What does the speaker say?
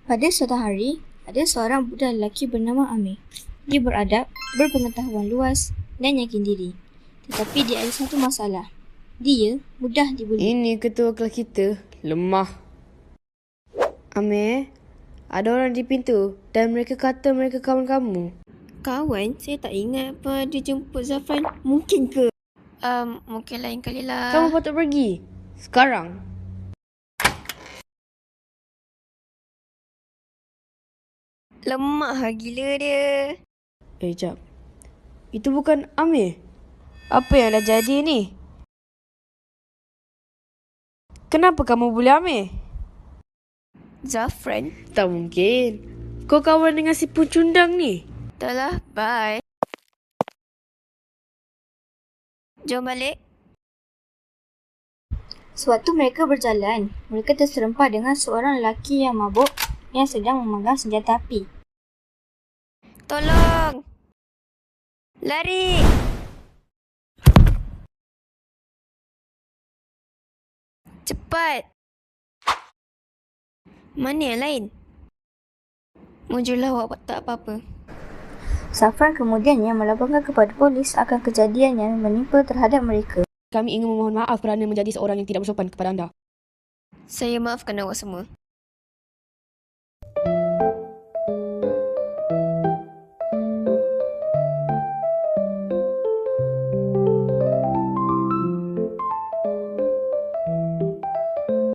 Pada suatu hari, ada seorang budak lelaki bernama Amir. Dia beradab, berpengetahuan luas dan yakin diri. Tetapi dia ada satu masalah. Dia mudah dibuli. Ini ketua kelas kita, lemah. Amir, ada orang di pintu dan mereka kata mereka kawan kamu. Kawan? Saya tak ingat apa dia jemput Zafran. Mungkin ke? Mungkin lain kali lah. Kamu patut pergi. Sekarang. Lemak gila dia. Jap. Itu bukan Amir. Apa yang dah jadi ni? Kenapa kamu bully Amir? Zafran? Tak mungkin. Kau kawan dengan si pucundang ni. Dah lah, bye. Jom balik. Sewaktu mereka berjalan, mereka terserempak dengan seorang lelaki yang mabuk yang sedang memegang senjata api. Tolong! Lari! Cepat! Mana yang lain? Mujurlah awak tak apa-apa. Zafran kemudiannya melaporkan kepada polis akan kejadian yang menimpa terhadap mereka. Kami ingin memohon maaf kerana menjadi seorang yang tidak bersopan kepada anda. Saya maafkan awak semua.